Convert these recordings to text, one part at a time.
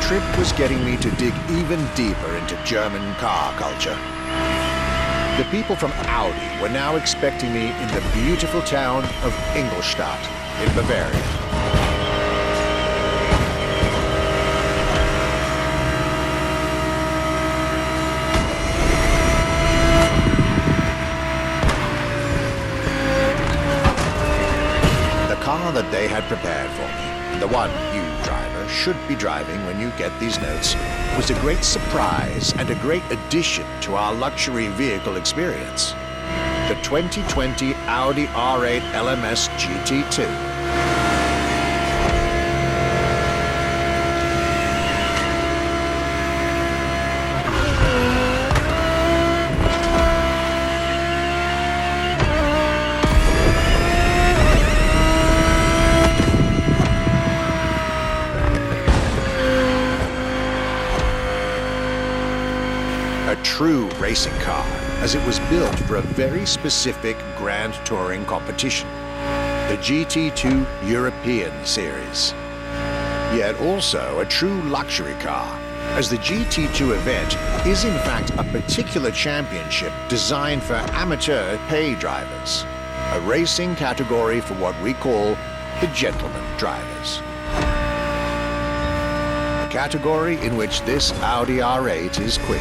trip was getting me to dig even deeper into German car culture. The people from Audi were now expecting me in the beautiful town of Ingolstadt in Bavaria. The car that they had prepared for me, and the one you, driver, should be driving when you get these notes, was a great surprise and a great addition to our luxury vehicle experience. The 2020 Audi R8 LMS GT2. A true racing car, as it was built for a very specific Grand Touring competition, the GT2 European Series. Yet also a true luxury car, as the GT2 event is in fact a particular championship designed for amateur pay drivers, a racing category for what we call the gentleman drivers. A category in which this Audi R8 is queen.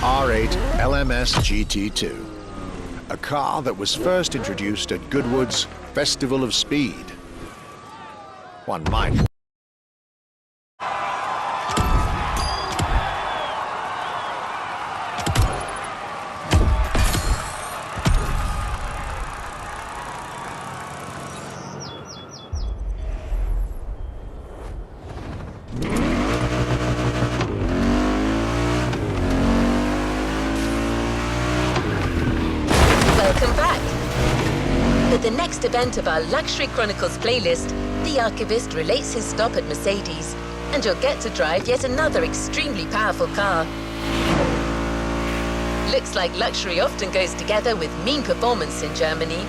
R8 LMS GT2, a car that was first introduced at Goodwood's Festival of Speed. One might. Welcome back. For the next event of our Luxury Chronicles playlist, the archivist relates his stop at Mercedes, and you'll get to drive yet another extremely powerful car. Looks like luxury often goes together with mean performance in Germany.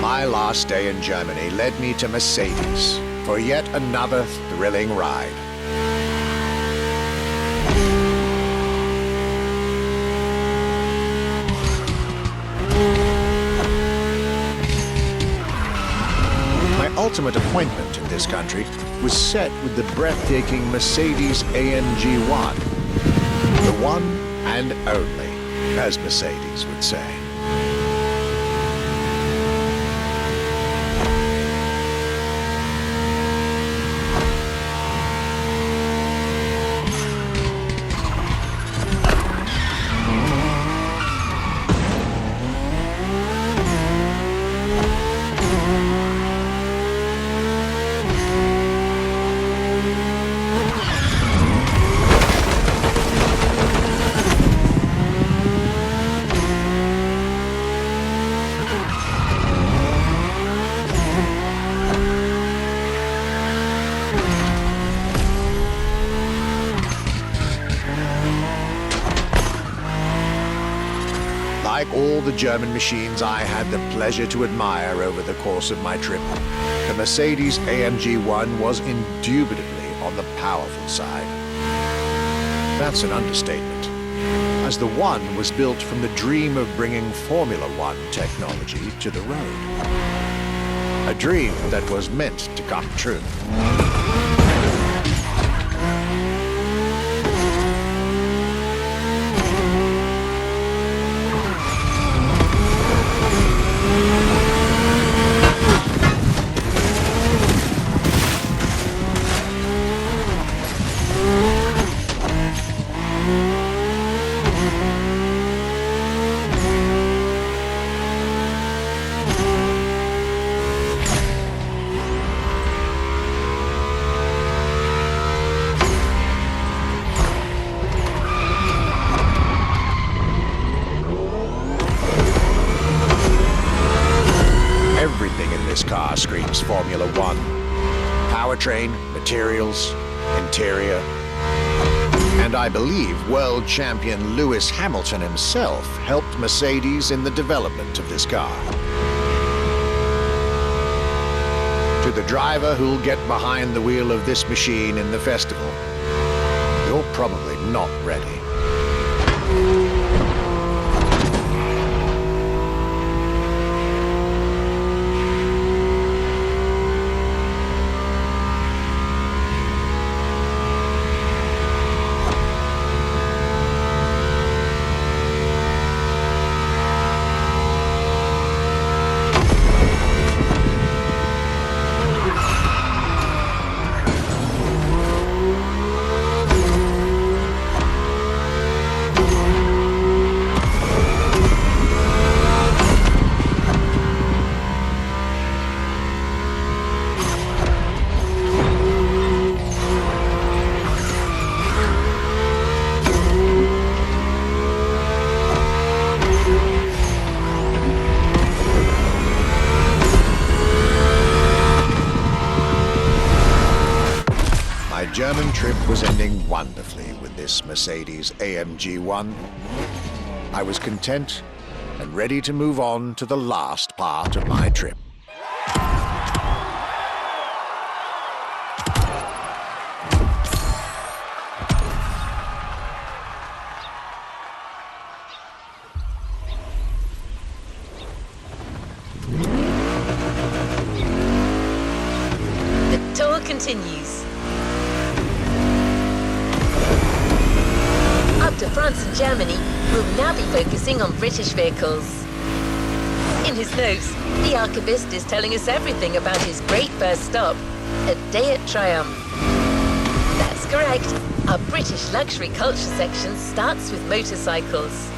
My last day in Germany led me to Mercedes for yet another thrilling ride. My ultimate appointment in this country was set with the breathtaking Mercedes AMG 1. The one and only, as Mercedes would say. Like all the German machines I had the pleasure to admire over the course of my trip, the Mercedes AMG 1 was indubitably on the powerful side. That's an understatement, as the 1 was built from the dream of bringing Formula One technology to the road. A dream that was meant to come true. Everything in this car screams Formula One. Powertrain, materials, interior. And I believe world champion Lewis Hamilton himself helped Mercedes in the development of this car. To the driver who'll get behind the wheel of this machine in the festival, you're probably not ready. trip was ending wonderfully with this Mercedes AMG 1. I was content and ready to move on to the last part of my trip. The tour continues. Up to France and Germany, we'll now be focusing on British vehicles. In his notes, the archivist is telling us everything about his great first stop, a day at Triumph. That's correct. Our British luxury culture section starts with motorcycles.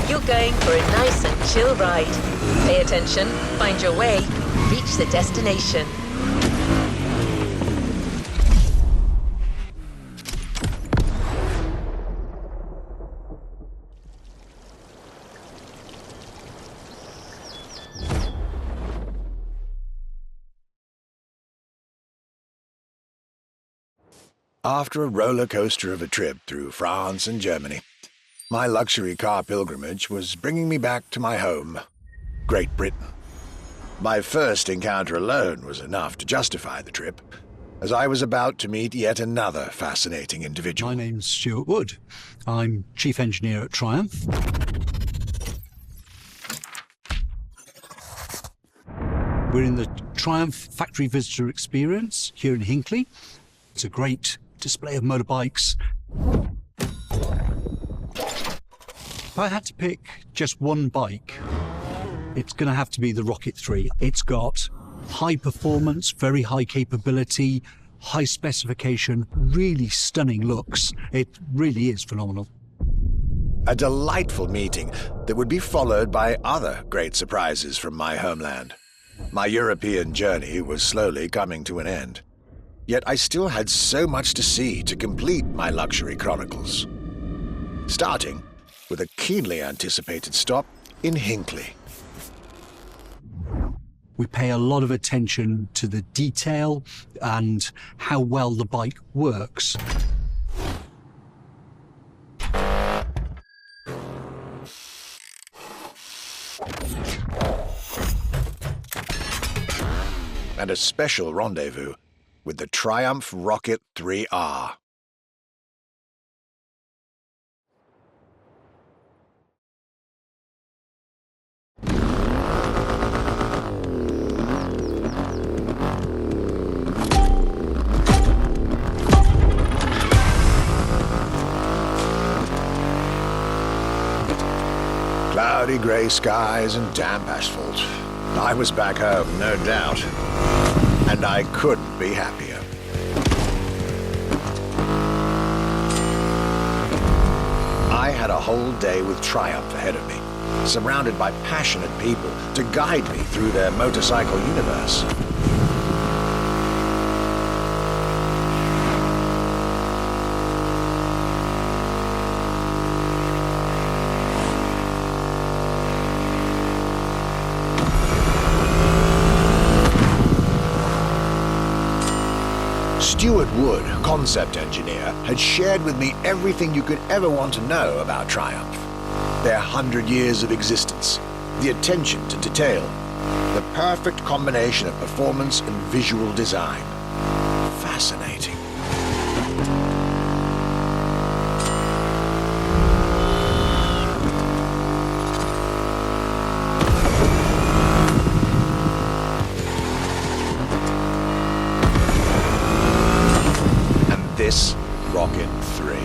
You're going for a nice and chill ride. Pay attention, find your way, reach the destination. After a roller coaster of a trip through France and Germany, my luxury car pilgrimage was bringing me back to my home, Great Britain. My first encounter alone was enough to justify the trip, as I was about to meet yet another fascinating individual. My name's Stuart Wood. I'm Chief Engineer at Triumph. We're in the Triumph Factory Visitor Experience here in Hinckley. It's a great display of motorbikes. If I had to pick just one bike, it's going to have to be the Rocket 3. It's got high performance, very high capability, high specification, really stunning looks. It really is phenomenal. A delightful meeting that would be followed by other great surprises from my homeland. My European journey was slowly coming to an end. Yet I still had so much to see to complete my luxury chronicles. Starting with a keenly anticipated stop in Hinckley. We pay a lot of attention to the detail and how well the bike works. And a special rendezvous with the Triumph Rocket 3R. Cloudy grey skies and damp asphalt. I was back home, no doubt. And I couldn't be happier. I had a whole day with Triumph ahead of me, surrounded by passionate people to guide me through their motorcycle universe. Stuart Wood, concept engineer, had shared with me everything you could ever want to know about Triumph. Their 100 years of existence, the attention to detail, the perfect combination of performance and visual design. Fascinating. This Rocket 3.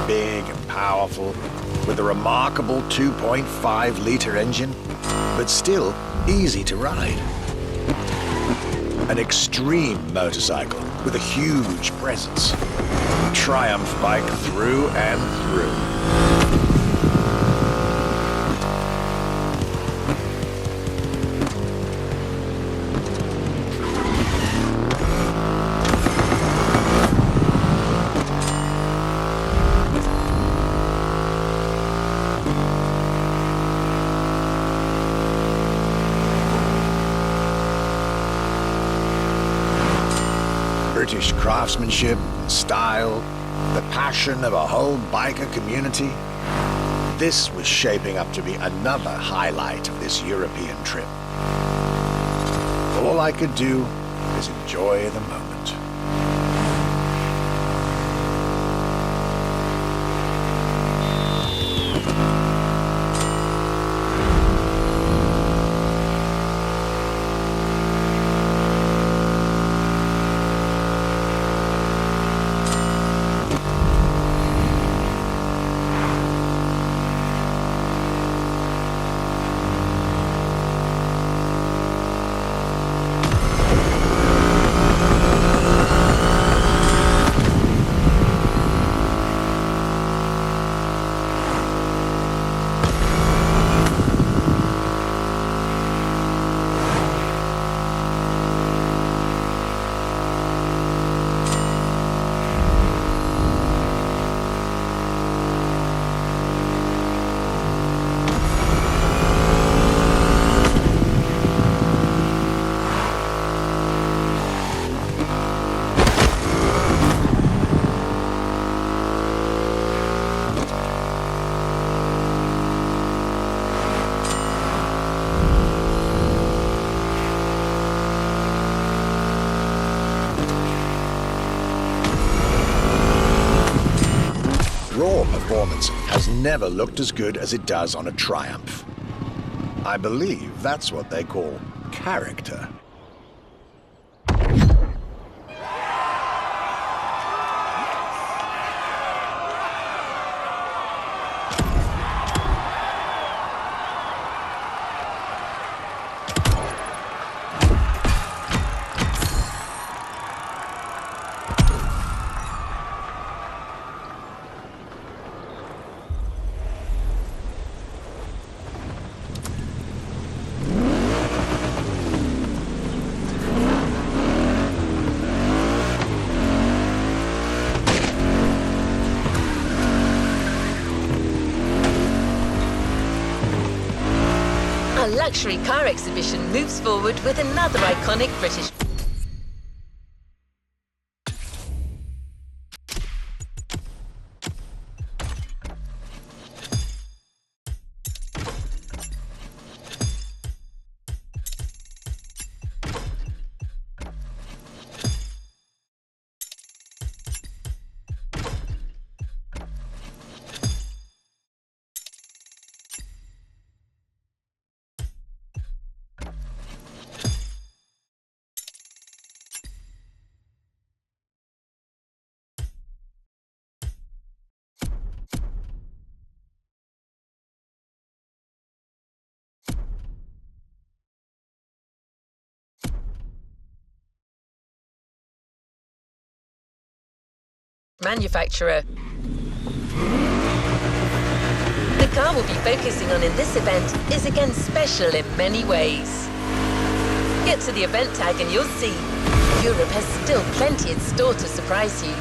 Big and powerful, with a remarkable 2.5-litre engine, but still easy to ride. An extreme motorcycle with a huge presence. Triumph bike through and through. British craftsmanship, style, the passion of a whole biker community. This was shaping up to be another highlight of this European trip. All I could do is enjoy the moment. Raw performance has never looked as good as it does on a Triumph. I believe that's what they call character. Our luxury car exhibition moves forward with another iconic British. Manufacturer. The car we'll be focusing on in this event is again special in many ways. Get to the event tag and you'll see Europe has still plenty in store to surprise you.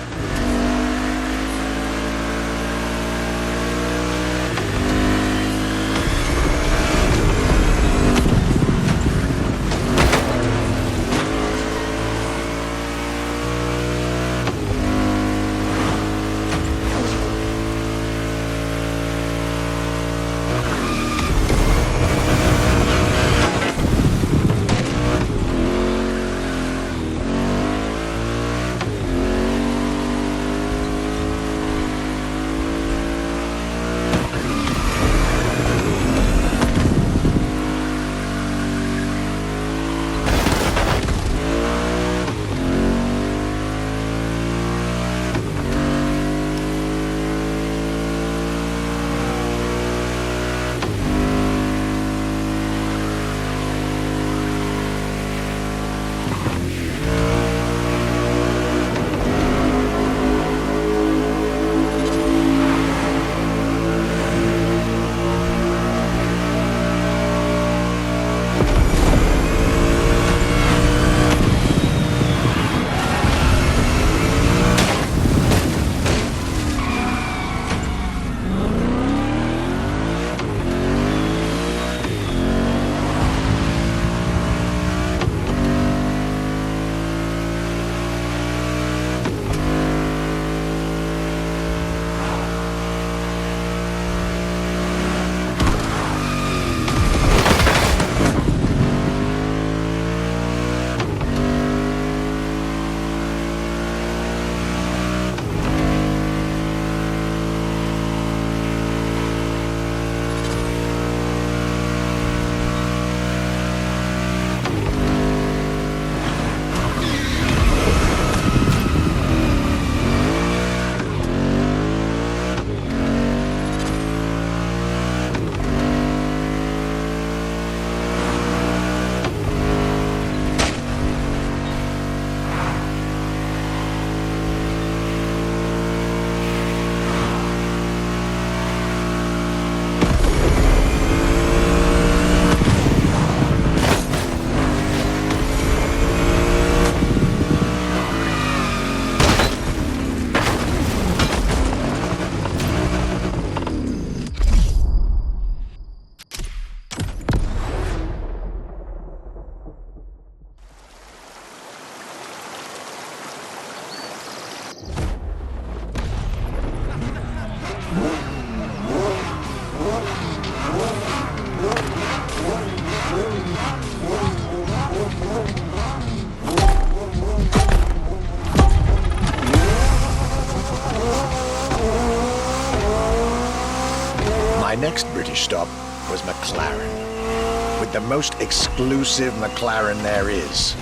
British stop was McLaren, with the most exclusive McLaren there is,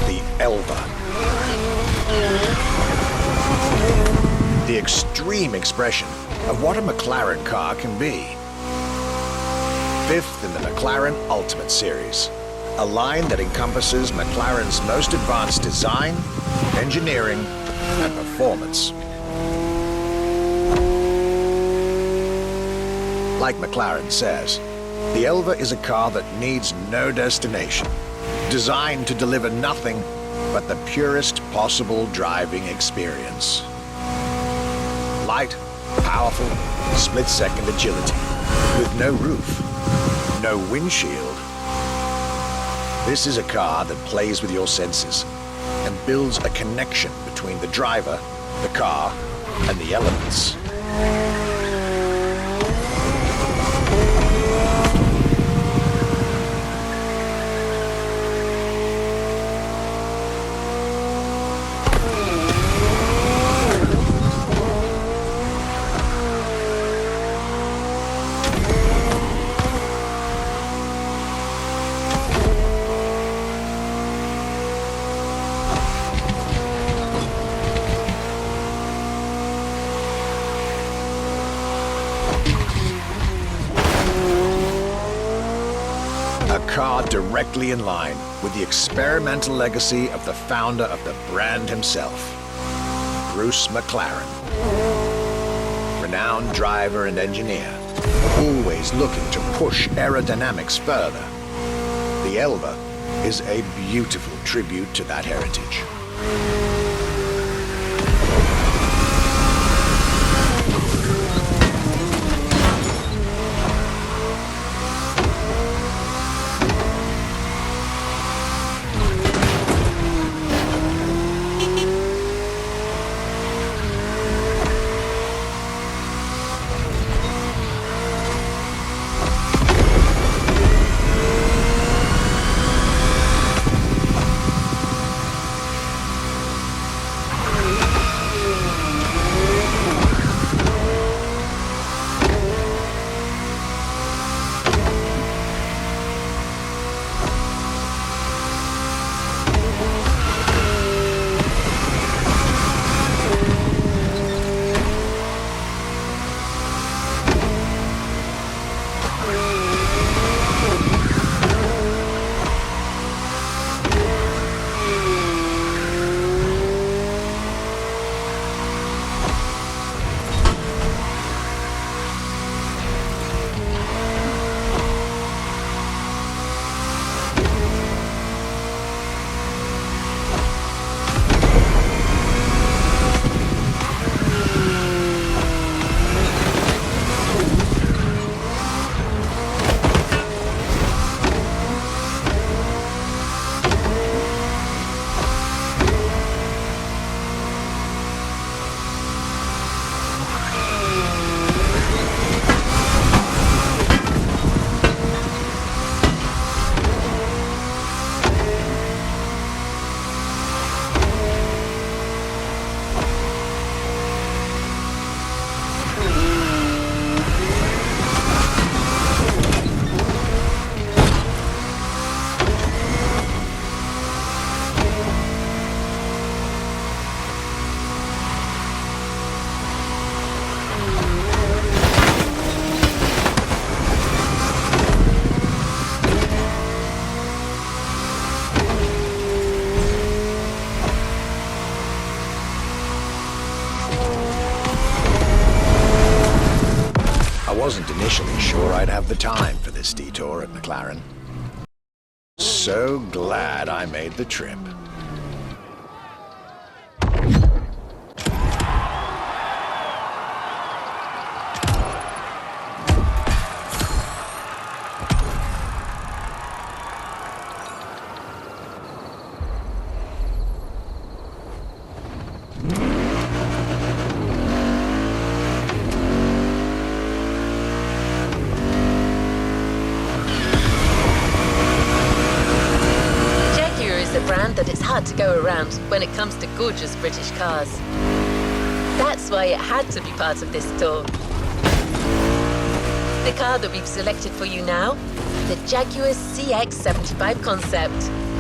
the Elva. The extreme expression of what a McLaren car can be. Fifth in the McLaren Ultimate Series, a line that encompasses McLaren's most advanced design, engineering, and performance. Like McLaren says, the Elva is a car that needs no destination, designed to deliver nothing but the purest possible driving experience. Light, powerful, split-second agility, with no roof, no windshield. This is a car that plays with your senses and builds a connection between the driver, the car, and the elements. A car directly in line with the experimental legacy of the founder of the brand himself, Bruce McLaren. Renowned driver and engineer, always looking to push aerodynamics further. The Elva is a beautiful tribute to that heritage. I wasn't initially sure I'd have the time for this detour at McLaren. So glad I made the trip. That it's hard to go around when it comes to gorgeous British cars. That's why it had to be part of this tour. the car that we've selected for you now, the Jaguar CX-75 Concept.